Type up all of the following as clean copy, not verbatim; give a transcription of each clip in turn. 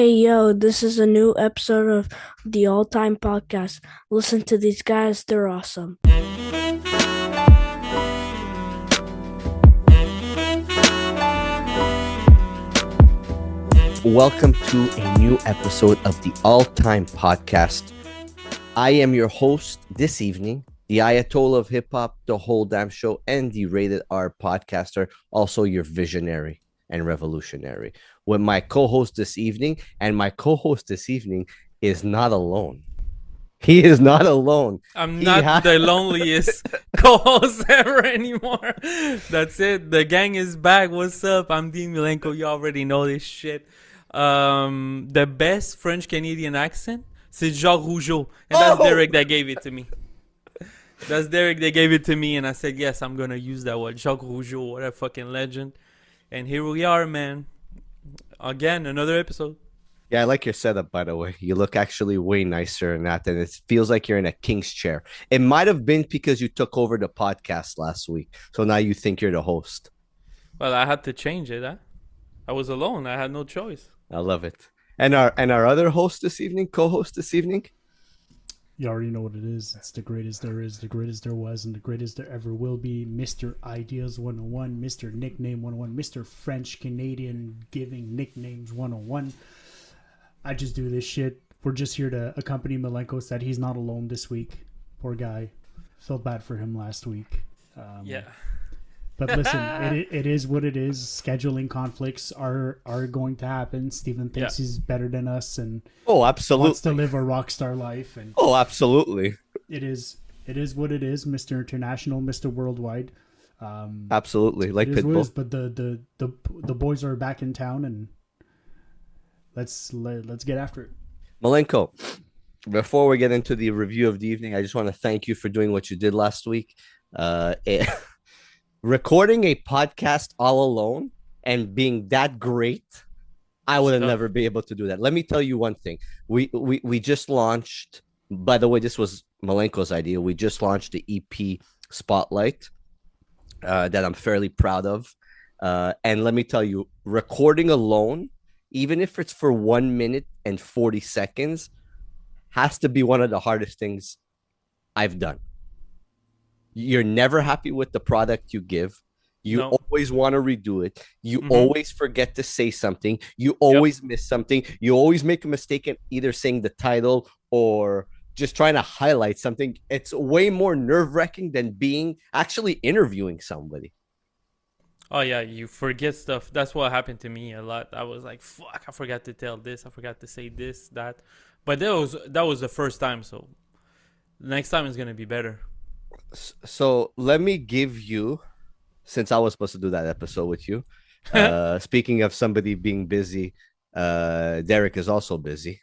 Hey, yo, this is a new episode of the All Time Podcast. Listen to these guys, they're awesome. Welcome to a new episode of the All Time Podcast. I am your host this evening, the Ayatollah of Hip Hop, the whole damn show, and the Rated R podcaster, also your visionary and revolutionary. With my co-host this evening, and my co-host this evening is not alone. He is not alone. I'm not the loneliest co-host ever anymore. That's it. The gang is back. What's up? I'm Dean Milenko. You already know this shit. The best French Canadian accent, c'est Jacques Rougeau. And that's Derek that gave it to me. That's Derek that gave it to me, and I said, yes, I'm going to use that one. Jacques Rougeau, what a fucking legend. And here we are, man. Again, another episode. Yeah, I like your setup, by the way. You look actually way nicer than that, and it feels like you're in a king's chair. It might have been because you took over the podcast last week, so now you think you're the host. Well, I had to change it, huh? I was alone. I had no choice. I love it. And our other host this evening, co-host this evening? You already know what it is. It's the greatest there is, the greatest there was, and the greatest there ever will be. Mr. Ideas 101, Mr. Nickname 101, Mr. French Canadian Giving Nicknames 101. I just do this shit. We're just here to accompany Milenko. Said he's not alone this week. Poor guy. Felt bad for him last week. Yeah. But listen, it is what it is. Scheduling conflicts are going to happen. Steven thinks he's better than us and absolutely wants to live a rock star life. And absolutely. It is what it is, Mr. International, Mr. Worldwide. Absolutely, like Pitbull. But the boys are back in town, and let's get after it. Milenko, before we get into the review of the evening, I just want to thank you for doing what you did last week. Recording a podcast all alone and being that great, I would have never been able to do that. Let me tell you one thing. We just launched, by the way, this was Milenko's idea. We just launched the EP Spotlight that I'm fairly proud of. And let me tell you, recording alone, even if it's for 1 minute and 40 seconds, has to be one of the hardest things I've done. You're never happy with the product you give. You always want to redo it. You always forget to say something. You always miss something. You always make a mistake in either saying the title or just trying to highlight something. It's way more nerve-wracking than actually interviewing somebody. Oh, yeah, you forget stuff. That's what happened to me a lot. I was like, fuck, I forgot to tell this. I forgot to say this, that. But that was the first time, so next time is going to be better. So let me give you, since I was supposed to do that episode with you, speaking of somebody being busy, Derek is also busy.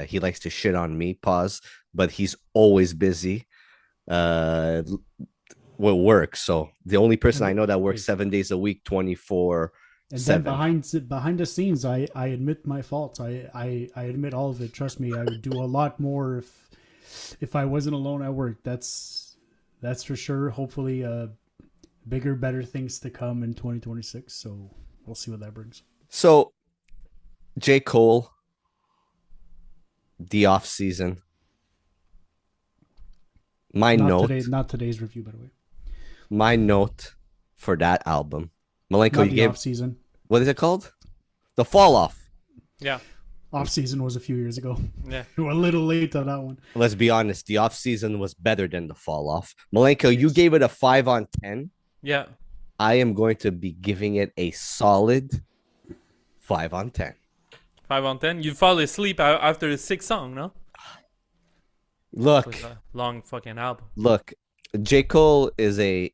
He likes to shit on me, but he's always busy with work. So the only person I know that works 7 days a week, 24/7. And then behind the scenes, I admit my faults. I admit all of it. Trust me, I would do a lot more if I wasn't alone at work. That's for sure. Hopefully, bigger, better things to come in 2026. So we'll see what that brings. So, J. Cole, the off season. Not today's review, by the way. My note for that album, Milenko, not the off season. What is it called? The Fall Off. Yeah. Off season was a few years ago. Yeah. We're a little late on that one. Let's be honest. The off season was better than the fall off. Milenko, you gave it a 5 on 10. Yeah. I am going to be giving it a solid 5 on 10. 5 on 10. You fall asleep after the 6th song, no? Look, it was a long fucking album. Look, J. Cole is a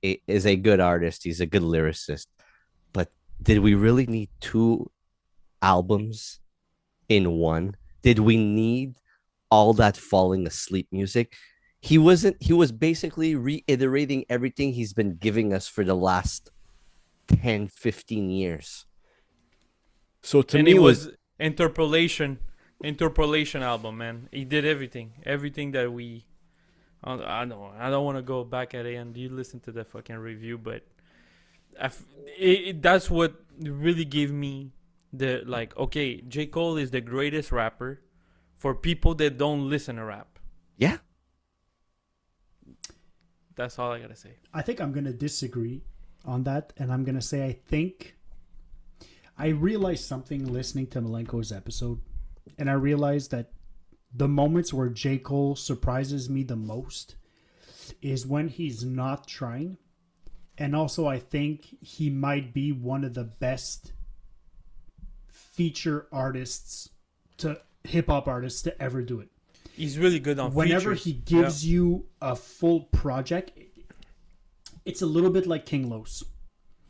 good artist. He's a good lyricist. But did we really need 2 albums in one? Did we need all that falling asleep music? He was basically reiterating everything he's been giving us for the last 10, 15 years. So to me, it was interpolation album, man. He did everything that we. I don't want to go back at it and you listen to the fucking review, but that's what really gave me Okay, J. Cole is the greatest rapper for people that don't listen to rap. Yeah. That's all I gotta say. I think I'm going to disagree on that. And I'm going to say I realized something listening to Malenko's episode. And I realized that the moments where J. Cole surprises me the most is when he's not trying. And also, I think he might be one of the best feature artists hip-hop artists to ever do it. He's really good on Whenever features. he gives you a full project, it's a little bit like King Los.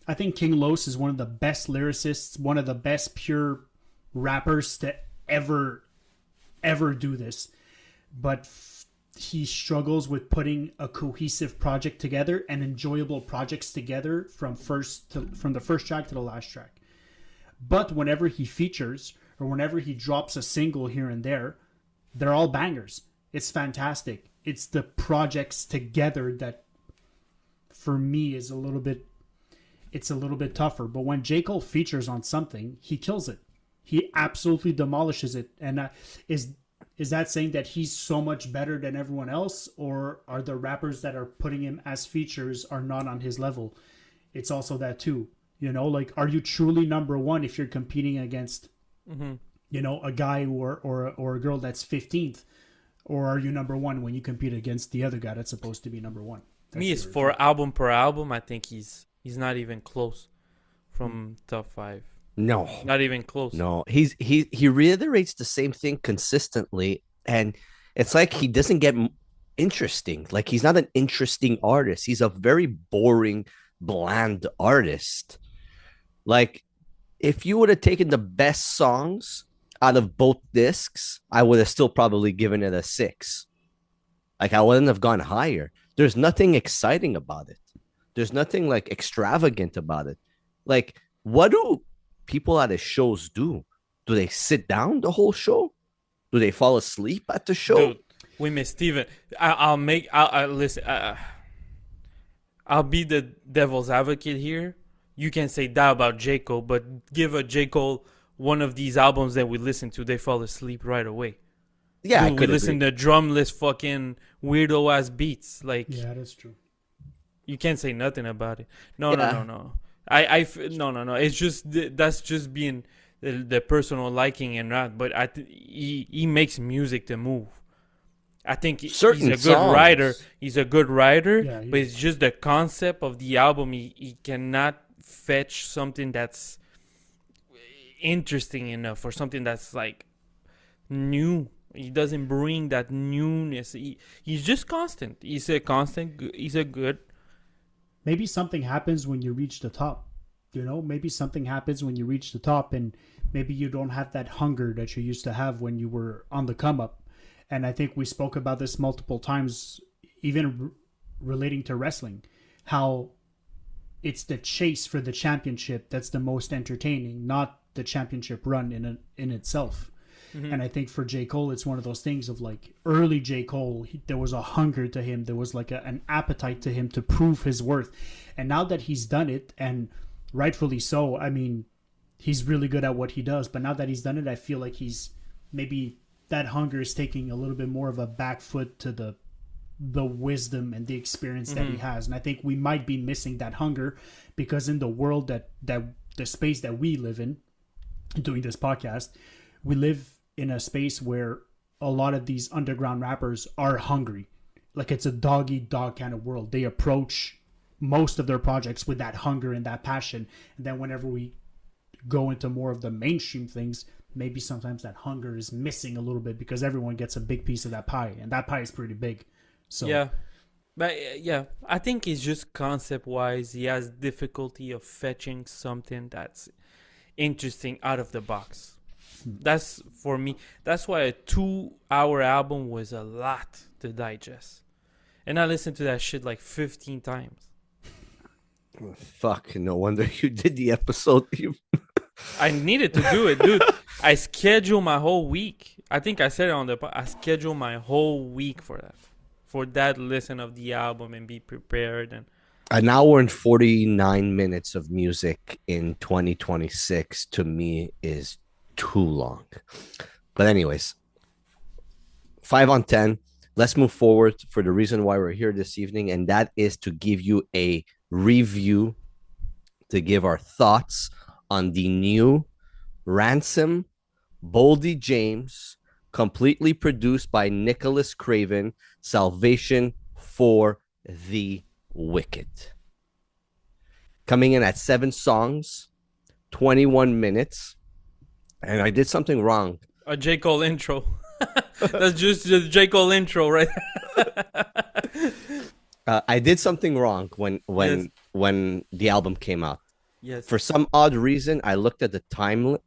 I think King Los is one of the best lyricists, one of the best pure rappers to ever do this. But he struggles with putting a cohesive project together and enjoyable projects together from the first track to the last track. But whenever he features or whenever he drops a single here and there, they're all bangers. It's fantastic. It's the projects together that, for me, is a little bit tougher. But when J. Cole features on something, he kills it. He absolutely demolishes it. And is that saying that he's so much better than everyone else, or are the rappers that are putting him as features are not on his level? It's also that too. Like, are you truly number one if you're competing against, a guy or a girl that's 15th? Or are you number one when you compete against the other guy that's supposed to be number one? Is for album per album, I think he's not even close from top 5. No. Not even close. No. He reiterates the same thing consistently, and it's like he doesn't get interesting. Like, he's not an interesting artist. He's a very boring, bland artist. Like, if you would have taken the best songs out of both discs, I would have still probably given it a 6. Like, I wouldn't have gone higher. There's nothing exciting about it. There's nothing like extravagant about it. Like, what do people at the shows do? Do they sit down the whole show? Do they fall asleep at the show? Dude, we miss Steven. I'll listen. I'll be the devil's advocate here. You can say that about J. Cole, but give a J. Cole one of these albums that we listen to, they fall asleep right away. Yeah, dude, we listen to drumless fucking weirdo ass beats. Like, yeah, that's true. You can't say nothing about it. No. No. It's just that's just being the personal liking and not. But he makes music to move. I think he's a good writer. He's a good writer, yeah, but it's just the concept of the album. He cannot fetch something that's interesting enough or something that's like new. He doesn't bring that newness. He's just constant. He's a good. Maybe something happens when you reach the top. Maybe something happens when you reach the top, and maybe you don't have that hunger that you used to have when you were on the come up. And I think we spoke about this multiple times, even relating to wrestling, how it's the chase for the championship that's the most entertaining, not the championship run in itself. Mm-hmm. And I think for J. Cole, it's one of those things of like early J. Cole, there was a hunger to him. There was like an appetite to him to prove his worth. And now that he's done it, and rightfully so, I mean, he's really good at what he does. But now that he's done it, I feel like he's maybe that hunger is taking a little bit more of a back foot to the wisdom and the experience that he has. And I think we might be missing that hunger because in the world that the space that we live in, doing this podcast, we live in a space where a lot of these underground rappers are hungry. Like, it's a dog-eat-dog kind of world. They approach most of their projects with that hunger and that passion. And then whenever we go into more of the mainstream things, maybe sometimes that hunger is missing a little bit because everyone gets a big piece of that pie. And that pie is pretty big. So yeah. But yeah, I think it's just concept-wise, he has difficulty of fetching something that's interesting out of the box. That's for me. That's why a 2-hour album was a lot to digest, and I listened to that shit like 15 times. Fuck! No wonder you did the episode. I needed to do it, dude. I scheduled my whole week. I think I said it on I scheduled my whole week for that listen of the album and be prepared. And An hour and 49 minutes of music in 2026 to me is too long. But anyways, 5 on 10. Let's move forward for the reason why we're here this evening, and that is to give you a review, to give our thoughts on the new Ransom, Boldy James, completely produced by Nicholas Craven, Salvation for the Wicked. Coming in at 7 songs, 21 minutes. And I did something wrong. A J. Cole intro. That's just the J. Cole intro, right? I did something wrong when Yes. when the album came out. Yes. For some odd reason, I looked at the time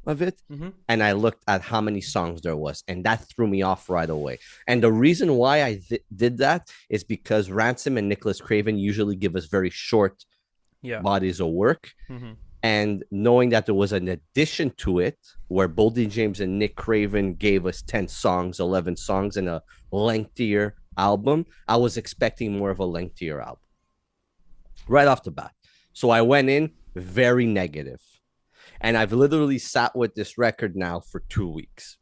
of it, and I looked at how many songs there was, and that threw me off right away. And the reason why I did that is because Ransom and Nicholas Craven usually give us very short bodies of work. And knowing that there was an addition to it where Boldy James and Nick Craven gave us 10 songs, 11 songs, and a lengthier album, I was expecting more of a lengthier album right off the bat. So I went in very negative. And I've literally sat with this record now for 2 weeks.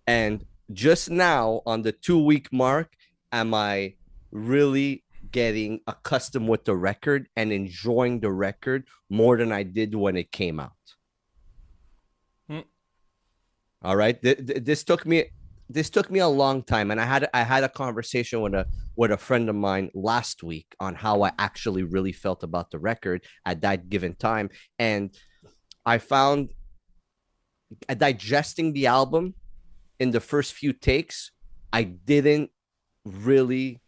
And just now on the 2-week mark, am I really getting accustomed with the record and enjoying the record more than I did when it came out. All right. This took me a long time, and I had a conversation with a friend of mine last week on how I actually really felt about the record at that given time, and I found digesting the album in the first few takes, I didn't really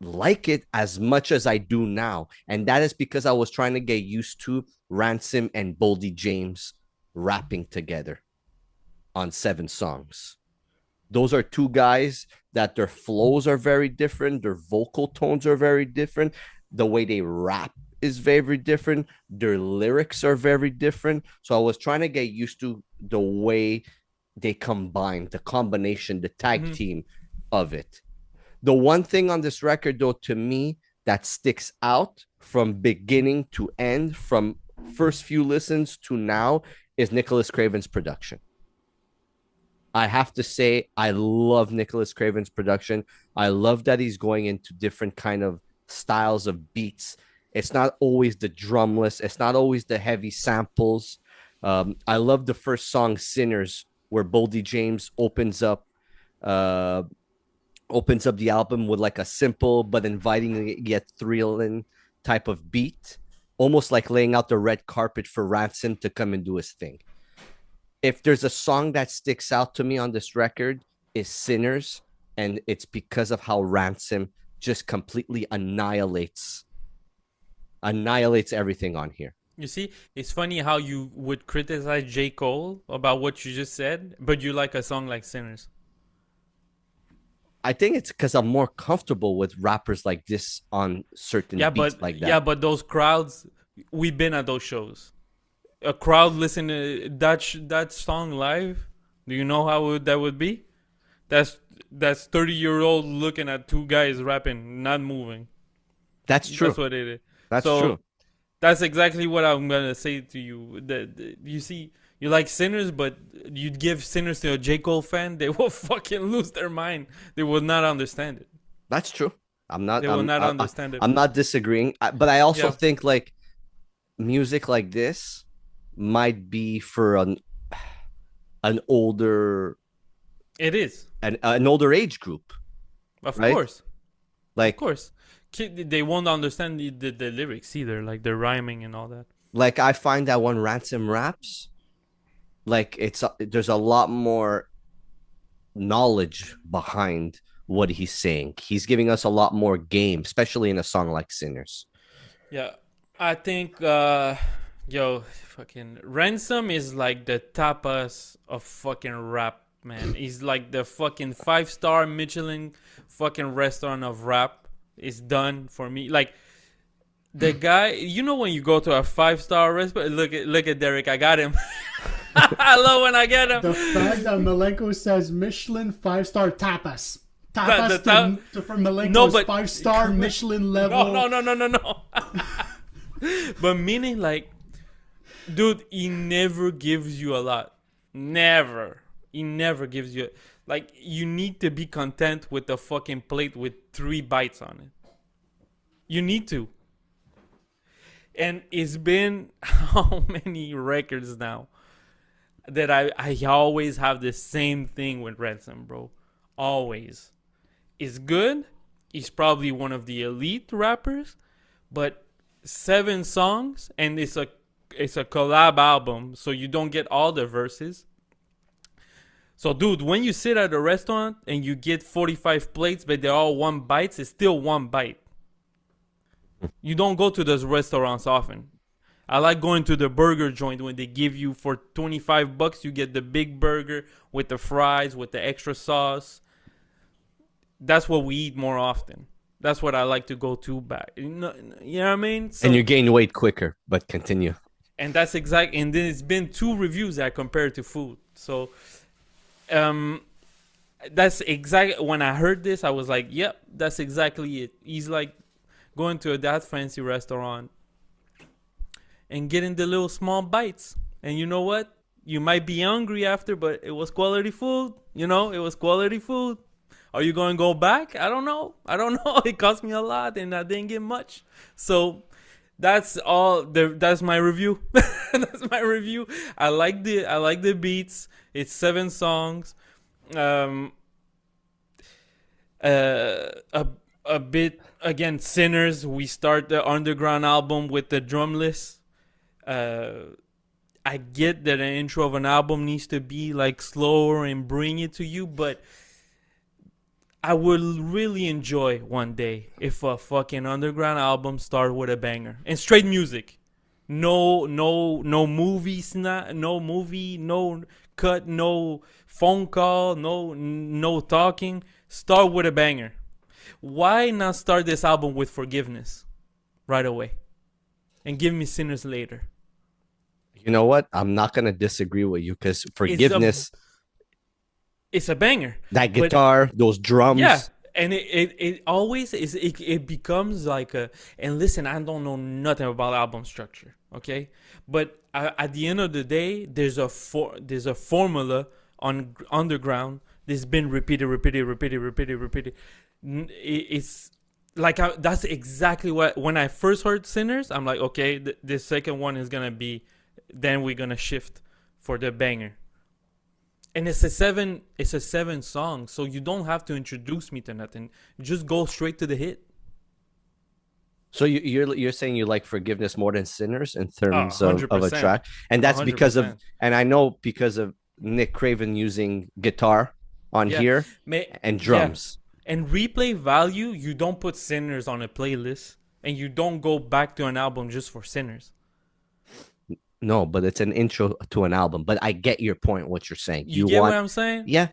like it as much as I do now. And that is because I was trying to get used to Ransom and Boldy James rapping together on 7 songs. Those are 2 guys that their flows are very different. Their vocal tones are very different. The way they rap is very different. Their lyrics are very different. So I was trying to get used to the way they combine, the combination, the tag team of it. The one thing on this record, though, to me, that sticks out from beginning to end, from first few listens to now, is Nicholas Craven's production. I have to say, I love Nicholas Craven's production. I love that he's going into different kind of styles of beats. It's not always the drumless. It's not always the heavy samples. I love the first song, Sinners, where Boldy James opens up the album with like a simple but inviting yet thrilling type of beat, almost like laying out the red carpet for Ransom to come and do his thing. If there's a song that sticks out to me on this record, is Sinners, and it's because of how Ransom just completely annihilates everything on here. You see, it's funny how you would criticize J. Cole about what you just said, but you like a song like Sinners. I think it's because I'm more comfortable with rappers like this on certain beats like that. Yeah, but those crowds, we've been at those shows. A crowd listening to that song live. Do you know how that would be? That's 30-year-old looking at 2 guys rapping, not moving. That's true. That's what it is. That's true. That's exactly what I'm gonna say to you. You see, you like Sinners, but you'd give Sinners to a J. Cole fan, they will fucking lose their mind. They will not understand it. That's true. They will not understand it. I'm not disagreeing, but I also think like music like this might be for an older. It is an older age group. Of right? course. Like, of course. They won't understand the lyrics either, like the rhyming and all that. Like, I find that when Ransom raps, like there's a lot more knowledge behind what he's saying. He's giving us a lot more game, especially in a song like Sinners. Yeah, I think fucking Ransom is like the tapas of fucking rap, man. He's like the fucking 5-star Michelin fucking restaurant of rap. Is done for me. Like, the guy, you know, when you go to a 5-star restaurant, look at Derek, I got him. I love when I get him. The fact that Malenko says Michelin 5-star tapas. Tapas from Malenko's No, but 5-star Michelin level. No. But meaning like, dude, he never gives you a lot. Never. He never gives you like, you need to be content with a fucking plate with 3 bites on it. You need to. And it's been how many records now that I always have the same thing with Ransom, bro. Always. It's good. He's probably one of the elite rappers, but 7 songs, and it's a collab album, so you don't get all the verses. So, dude, when you sit at a restaurant and you get 45 plates, but they're all 1 bites, it's still 1 bite. You don't go to those restaurants often. I like going to the burger joint when they give you, for $25, you get the big burger with the fries, with the extra sauce. That's what we eat more often. That's what I like to go to back. You know what I mean? So, and you gain weight quicker, but continue. And that's exact. And then it's been 2 reviews that I compared to food. So, that's exactly, when I heard this, I was like, yep, that's exactly it. He's like going to that fancy restaurant and getting the little small bites. And you know what? You might be hungry after, but it was quality food. You know, it was quality food. Are you going to go back? I don't know. It cost me a lot and I didn't get much. So that's all. That's my review. That's my review. I like the beats. It's 7 songs. A bit, again, Sinners. We start the underground album with the drumless. I get that an intro of an album needs to be like slower and bring it to you, but I would really enjoy one day if a fucking underground album started with a banger and straight music. No movies, no movie, no cut, no phone call, no talking. Start with a banger. Why not start this album with Forgiveness right away and give me Sinners later? You know what? I'm not gonna disagree with you, because Forgiveness, it's a banger. that guitar, those drums. Yeah, and it always is. It becomes like a. And listen, I don't know nothing about album structure, okay? But at the end of the day, there's a formula on underground that's been repeated. It's like that's exactly what, when I first heard Sinners, I'm like, okay, the second one is gonna be. Then we're gonna shift for the banger. And it's a 7 song, so you don't have to introduce me to nothing. Just go straight to the hit. So you're saying you like Forgiveness more than Sinners in terms of a 100%. track, and that's 100%. because of, and I know because of Nick Craven using guitar on here and drums. Yeah. And replay value, you don't put Sinners on a playlist, and you don't go back to an album just for Sinners. No, but it's an intro to an album. But I get your point, what you're saying. You get what I'm saying? Yeah.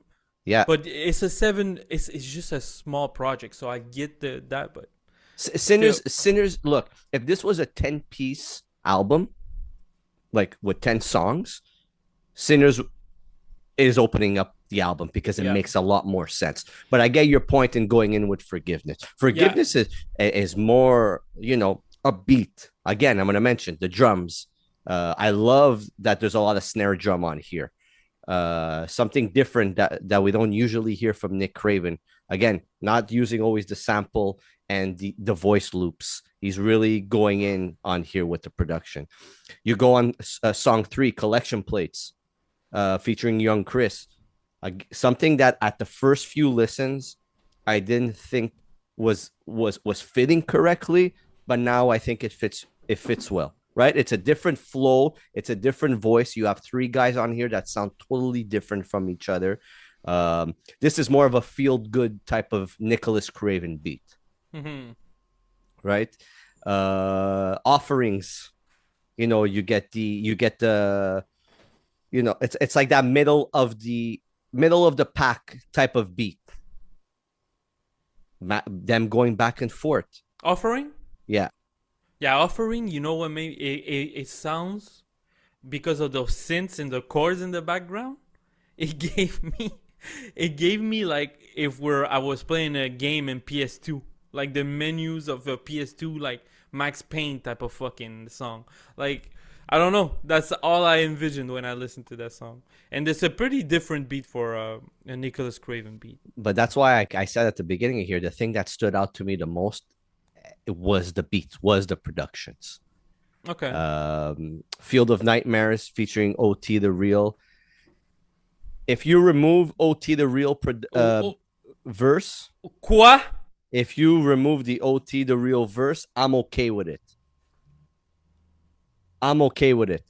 But it's a 7. It's just a small project, so I get that. But Sinners. Look, if this was a 10-piece album, like with 10 songs, Sinners is opening up the album because it makes a lot more sense. But I get your point in going in with Forgiveness. Forgiveness is more, upbeat. Again, I'm going to mention the drums. I love that there's a lot of snare drum on here. Something different that we don't usually hear from Nick Craven. Again, not using always the sample and the voice loops. He's really going in on here with the production. You go on song 3, Collection Plates, featuring Young Chris. Something that at the first few listens I didn't think was fitting correctly, but now I think it fits well. Right? It's a different flow. It's a different voice. You have 3 guys on here that sound totally different from each other. This is more of a feel-good type of Nicholas Craven beat. Mm-hmm. Right? Offerings. You get the it's like that middle of the pack type of beat. Them going back and forth. Offering? Yeah. Yeah, Offering, you know what, maybe it sounds, because of those synths and the chords in the background, it gave me It gave me like if I was playing a game in PS2, like the menus of a PS2, like Max Payne type of fucking song. Like I don't know. That's all I envisioned when I listened to that song. And it's a pretty different beat for a Nicholas Craven beat. But that's why I said at the beginning of here, the thing that stood out to me the most, it was the beats, was the productions. Okay. Field of Nightmares featuring OT the Real. If you remove OT the Real verse, Quoi? if you remove the OT the Real verse, I'm okay with it. I'm okay with it.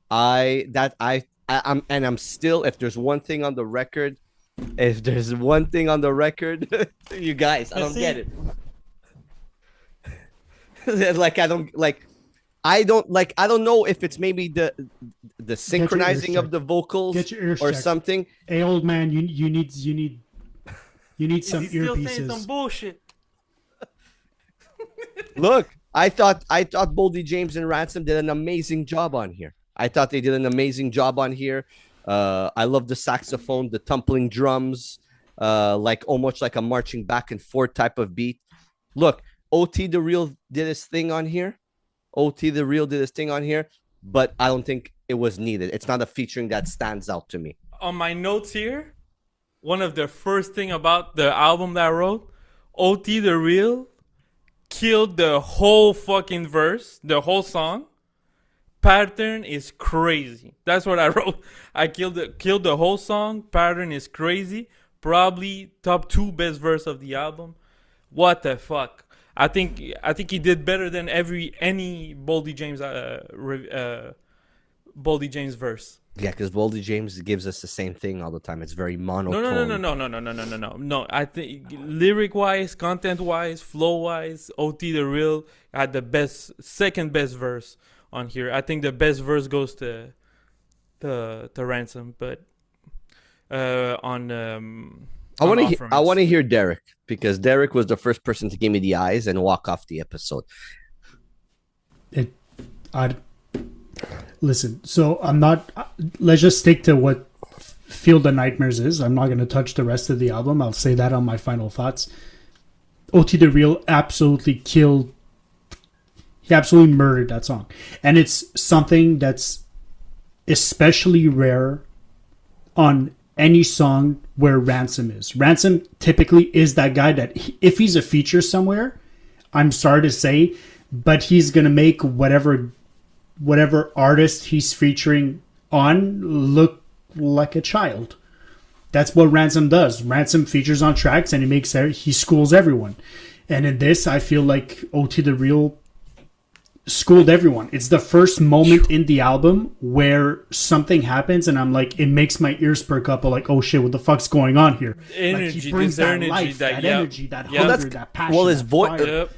I'm still, if there's one thing on the record, you guys, I don't get it. I don't know if it's maybe the synchronizing of the vocals or something. Hey, old man, you need some He's still saying earpieces. some bullshit. Look, I thought Boldy James and Ransom did an amazing job on here. I thought they did an amazing job on here. I love the saxophone, the tumbling drums, like almost like a marching back and forth type of beat. Look, OT the Real did his thing on here. But I don't think it was needed. It's not a featuring that stands out to me. On my notes here, one of the first thing about the album that I wrote, OT the Real killed the whole fucking verse, the whole song. Pattern is crazy. That's what I wrote. I killed the whole song. Pattern is crazy. Probably top 2 best verse of the album. What the fuck? I think he did better than any Boldy James verse. Yeah, because Boldy James gives us the same thing all the time. It's very monotone. No. I think lyric wise, content wise, flow wise, OT the Real had the second best verse on here. I think the best verse goes to Ransom, but I want to hear Derek, because Derek was the first person to give me the eyes and walk off the episode. Listen, so I'm not. Let's just stick to what Field of Nightmares is. I'm not going to touch the rest of the album. I'll say that on my final thoughts. OT the Real absolutely killed. He absolutely murdered that song, and it's something that's especially rare on any song where Ransom is. Ransom typically is that guy that if he's a feature somewhere, I'm sorry to say, but he's going to make whatever artist he's featuring on look like a child. That's what Ransom does. Ransom features on tracks and he schools everyone. And in this, I feel like OT the Real schooled everyone. It's the first moment in the album where something happens and I'm like, it makes my ears perk up. I'm like, oh shit, what the fuck's going on here? Energy, like he brings that energy, life, that energy, that hunger, that passion. Well,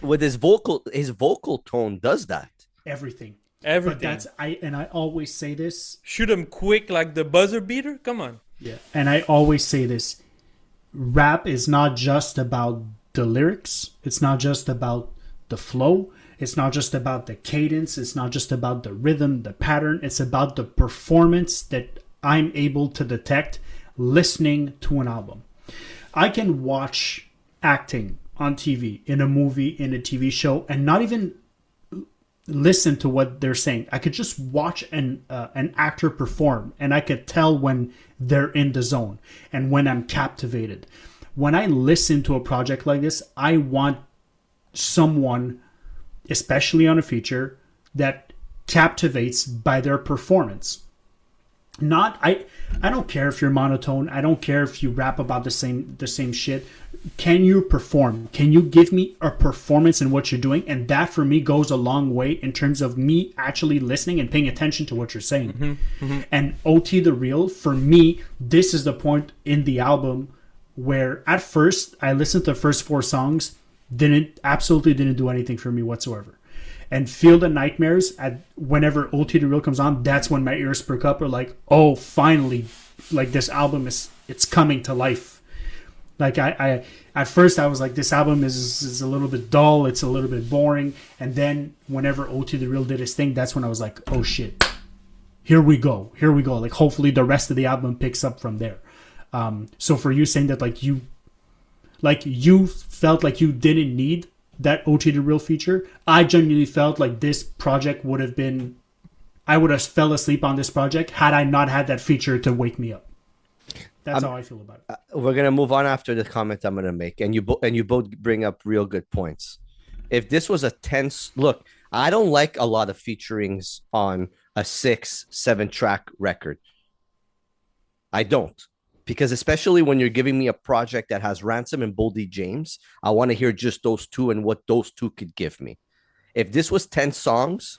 with his vocal tone does that. everything. Everything. But I always say this. Shoot him quick like the buzzer beater. Come on. Yeah. And I always say this. Rap is not just about the lyrics. It's not just about the flow. It's not just about the cadence. It's not just about the rhythm, the pattern. It's about the performance that I'm able to detect listening to an album. I can watch acting on TV, in a movie, in a TV show, and not even listen to what they're saying. I could just watch an actor perform, and I could tell when they're in the zone and when I'm captivated. When I listen to a project like this, I want someone, especially on a feature, that captivates by their performance. I don't care if you're monotone. I don't care if you rap about the same shit. Can you perform? Can you give me a performance in what you're doing? And that for me goes a long way in terms of me actually listening and paying attention to what you're saying. Mm-hmm, mm-hmm. And OT the Real, for me, this is the point in the album where at first I listened to the first 4 songs, absolutely didn't do anything for me whatsoever. And Field of Nightmares, whenever OT the Real comes on, that's when my ears perk up. Or like, oh, finally, like this album it's coming to life. Like I at first I was like, this album is a little bit dull, it's a little bit boring. And then whenever OT the Real did his thing, that's when I was like, oh shit, here we go. Like hopefully the rest of the album picks up from there. So for you saying that you felt like you didn't need that OT to real feature, I genuinely felt like this project would have been, I would have fell asleep on this project had I not had that feature to wake me up. That's how I feel about it. We're gonna move on after the comment I'm gonna make, and you both bring up real good points. If this was a tense look, I don't like a lot of featurings on a 6-7 track record. I don't, because especially when you're giving me a project that has Ransom and Boldy James, I want to hear just those two and what those two could give me. If this was 10 songs,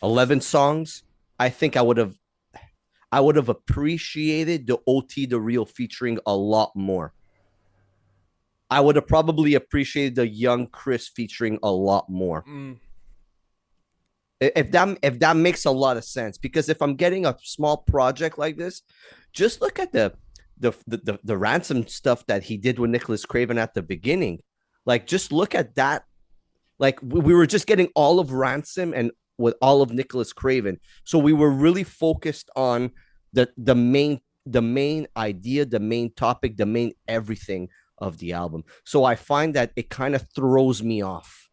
11 songs, I think I would have appreciated the OT the real featuring a lot more. I would have probably appreciated the young Chris featuring a lot more. If that makes a lot of sense, because if I'm getting a small project like this, just look at the Ransom stuff that he did with Nicholas Craven at the beginning. Like, just look at that. Like, we were just getting all of Ransom and with all of Nicholas Craven, so we were really focused on the main idea, the main topic, the main everything of the album. So I find that it kind of throws me off.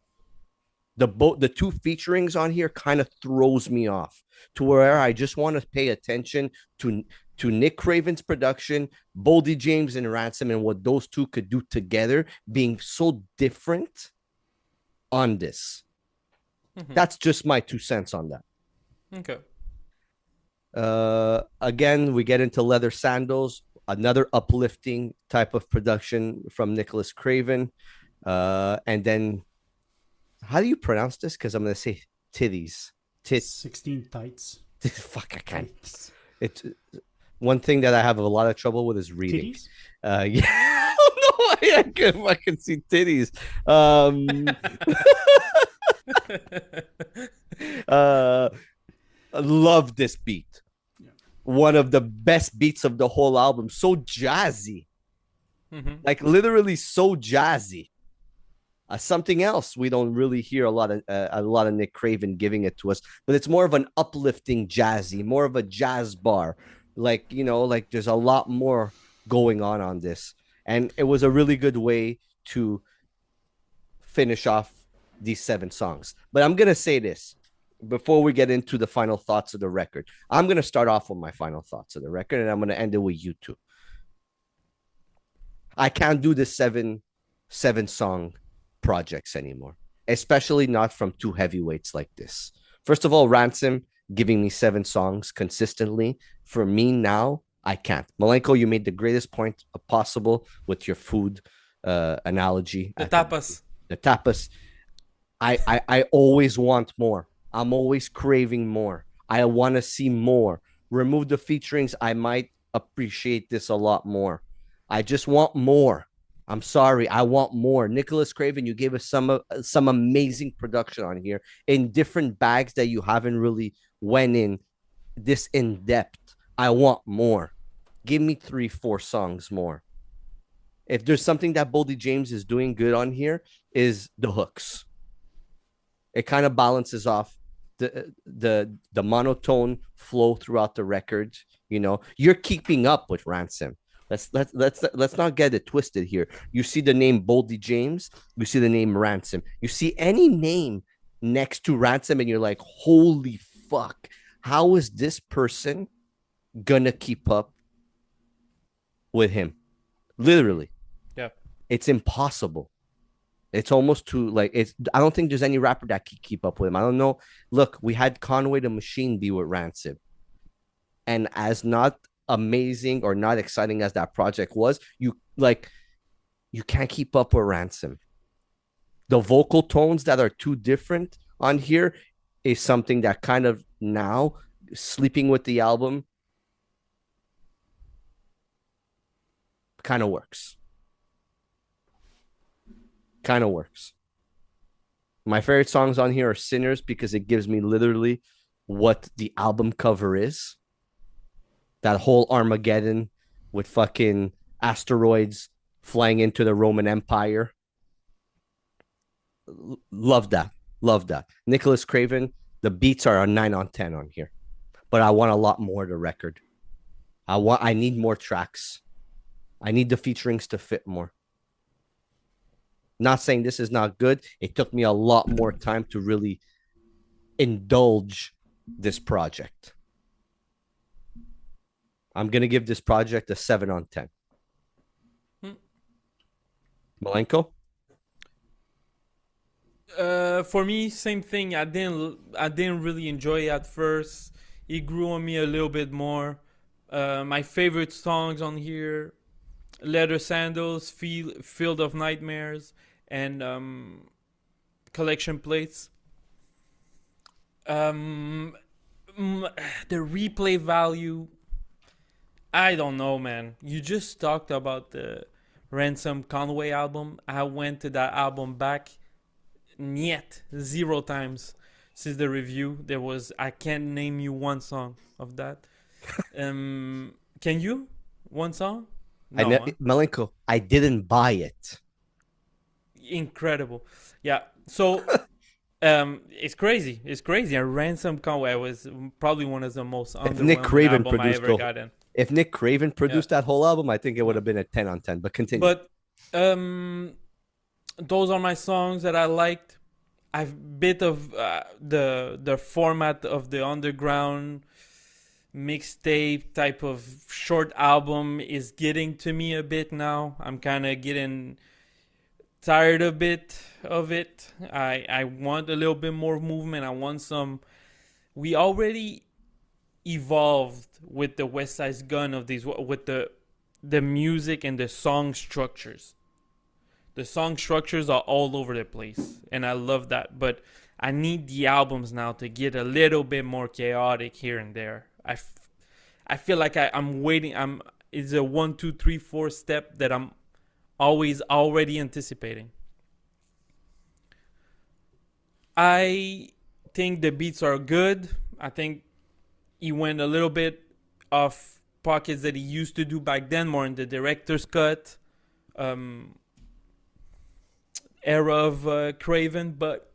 The two featurings on here kind of throws me off to where I just want to pay attention to Nick Craven's production, Boldy James and Ransom, and what those two could do together, being so different on this. That's just my 2 cents on that. Okay. Again, we get into Leather Sandals, another uplifting type of production from Nicholas Craven. And then, how do you pronounce this? Because I'm going to say titties. 16 tights. Fuck, I can't. It's one thing that I have a lot of trouble with is reading. Titties? Yeah. No, I can see titties. I love this beat. One of the best beats of the whole album. So jazzy. Like, literally so jazzy. Something else we don't really hear a lot of Nick Craven giving it to us, but it's more of an uplifting jazzy, more of a jazz bar. Like, like there's a lot more going on this, and it was a really good way to finish off these 7 songs. But I'm gonna say this before we get into the final thoughts of the record. I'm gonna start off with my final thoughts of the record, and I'm gonna end it with you two. I can't do the seven song projects anymore, especially not from 2 heavyweights like this. First of all, Ransom giving me 7 songs consistently. For me now, I can't. Malenko, you made the greatest point possible with your food analogy. The tapas. The tapas. I always want more. I'm always craving more. I want to see more. Remove the featurings. I might appreciate this a lot more. I just want more. I'm sorry. I want more. Nicholas Craven, you gave us some amazing production on here in different bags that you haven't really went in this in depth. I want more. Give me 3-4 songs more. If there's something that Boldy James is doing good on here, is the hooks. It kind of balances off the monotone flow throughout the record. You're keeping up with Ransom. Let's not get it twisted here. You see the name Boldy James, you see the name Ransom. You see any name next to Ransom and you're like, holy fuck, how is this person gonna keep up with him? Literally. Yeah. It's impossible. It's almost too I don't think there's any rapper that can keep up with him. I don't know. Look, we had Conway the Machine be with Ransom. And as not amazing or not exciting as that project was, you can't keep up with Ransom. The vocal tones that are too different on here is something that kind of now sleeping with the album kind of works. My favorite songs on here are Sinners, because it gives me literally what the album cover is. That whole Armageddon with fucking asteroids flying into the Roman Empire. Love that. Nicholas Craven, the beats are a 9 on 10 on here. But I want a lot more to record. I need more tracks. I need the featurings to fit more. Not saying this is not good. It took me a lot more time to really indulge this project. I'm going to give this project a 7 on 10. Malenko? For me, same thing. I didn't really enjoy it at first. It grew on me a little bit more. My favorite songs on here: Leather Sandals, Field of Nightmares, and Collection Plates. The replay value, I don't know, man. You just talked about the Ransom Conway album. I went to that album back Niet 0 times since the review. I can't name you one song of that. Can you? One song? No, Malenko, I didn't buy it. Incredible. Yeah. So it's crazy. It's crazy. And Ransom Conway was probably one of the most underwhelming album I ever got in. If Nick Craven produced that whole album, I think it would have been a 10 on 10. But continue. But those are my songs that I liked. I've bit of the format of the underground mixtape type of short album is getting to me a bit now. I'm kind of getting tired a bit of it. I want a little bit more movement. I want some. We already evolved with the West Side Gun of these, with the music and the song structures. The song structures are all over the place, and I love that. But I need the albums now to get a little bit more chaotic here and there. I feel like I'm waiting. It's a 1, 2, 3, 4 step that I'm always already anticipating. I think the beats are good. I think he went a little bit off pockets that he used to do back then, more in the director's cut era of Craven, but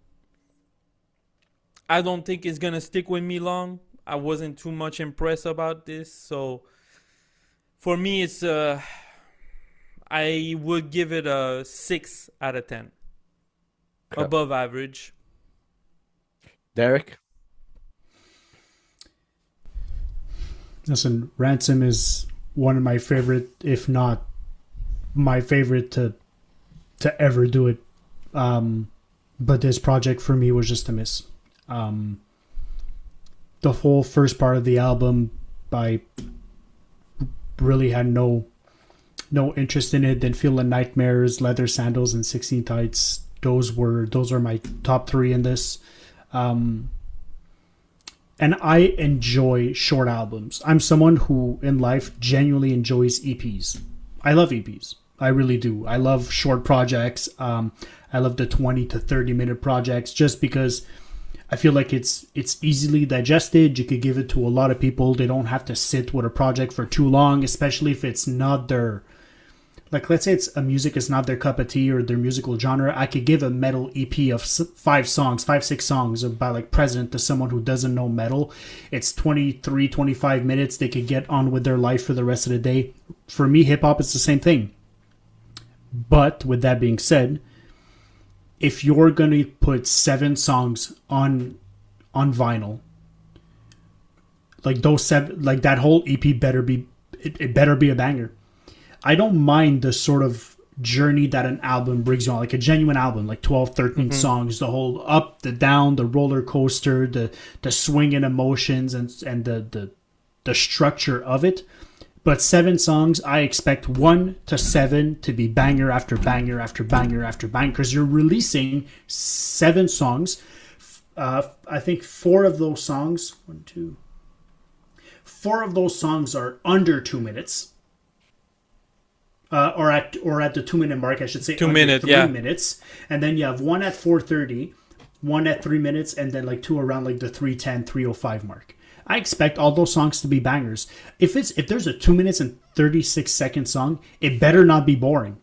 I don't think it's gonna stick with me long. I wasn't too much impressed about this, so for me, it's I would give it a 6 out of 10, above average. Derek? Listen, Ransom is one of my favorite, if not my favorite to ever do it. But this project for me was just a miss. The whole first part of the album, I really had no interest in it. Then Field of Nightmares, Leather Sandals, and 16 Tights. Those are my top 3 in this. And I enjoy short albums. I'm someone who in life genuinely enjoys EPs. I love EPs. I really do. I love short projects. I love the 20 to 30 minute projects just because I feel like it's easily digested. You could give it to a lot of people. They don't have to sit with a project for too long, especially if it's not their, like, let's say it's a music is not their cup of tea or their musical genre. I could give a metal EP of 5 songs, 6 songs by like President to someone who doesn't know metal. It's 23, 25 minutes. They could get on with their life for the rest of the day. For me, hip hop is the same thing. But with that being said, if you're going to put 7 songs on vinyl, like those 7, like that whole EP better be a banger. I don't mind the sort of journey that an album brings you on, like a genuine album, like 12, 13 songs, the whole up, the down, the roller coaster, the swinging emotions and the structure of it. But 7 songs, I expect 1 to 7 to be banger after banger after banger after banger, because you're releasing 7 songs. I think 4 of those songs, 4 of those songs are under 2 minutes. Or at the 2 minute mark, I should say. 2 minutes, 3 minutes, and then you have 1 at 4:30, 1 at 3 minutes, and then like 2 around like the 3:10, 3:05 mark. I expect all those songs to be bangers. If there's a 2 minutes and 36 second song, it better not be boring.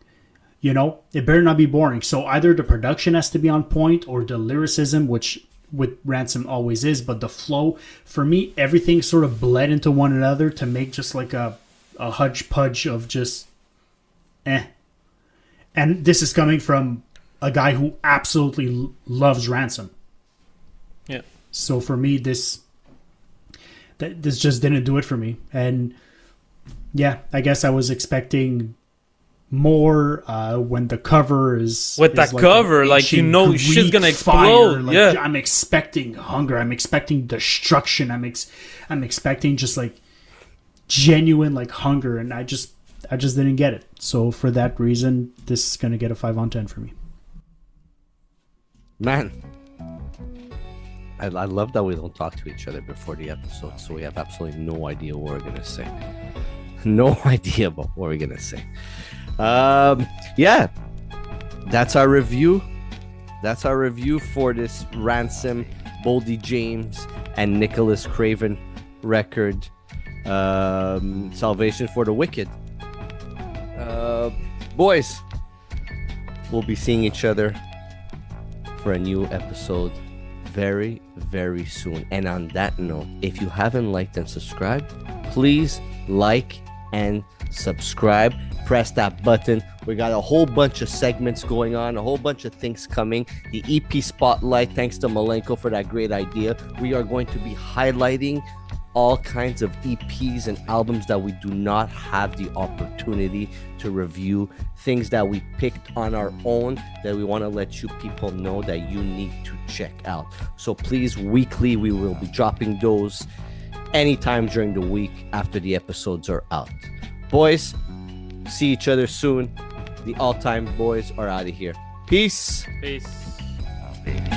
You know, it better not be boring. So either the production has to be on point, or the lyricism, which with Ransom always is, but the flow, for me, everything sort of bled into one another to make just like a hodgepodge of just And this is coming from a guy who absolutely loves Ransom. Yeah. So for me, this just didn't do it for me. And yeah, I guess I was expecting more when the cover is with that like cover, like, you know, Greek shit's gonna fire. explode. Like, Yeah. I'm expecting hunger. I'm expecting destruction. I'm expecting just like genuine like hunger, and I just didn't get it. So for that reason, this is gonna get a 5 on 10 for me. Man, I love that we don't talk to each other before the episode, so we have absolutely no idea what we're gonna say. No idea about what we're gonna say. Yeah, that's our review. That's our review for this Ransom, Boldy James, and Nicholas Craven record, Salvation for the Wicked. Boys, we'll be seeing each other for a new episode very, very soon. And on that note, if you haven't liked and subscribed, please like and subscribe. Press that button. We got a whole bunch of segments going on, a whole bunch of things coming. The EP Spotlight, thanks to Malenko for that great idea. We are going to be highlighting all kinds of EPs and albums that we do not have the opportunity to review, things that we picked on our own that we want to let you people know that you need to check out. So please, weekly, we will be dropping those anytime during the week after the episodes are out. Boys, see each other soon. The All Time Boys are out of here. Peace. Peace. Baby.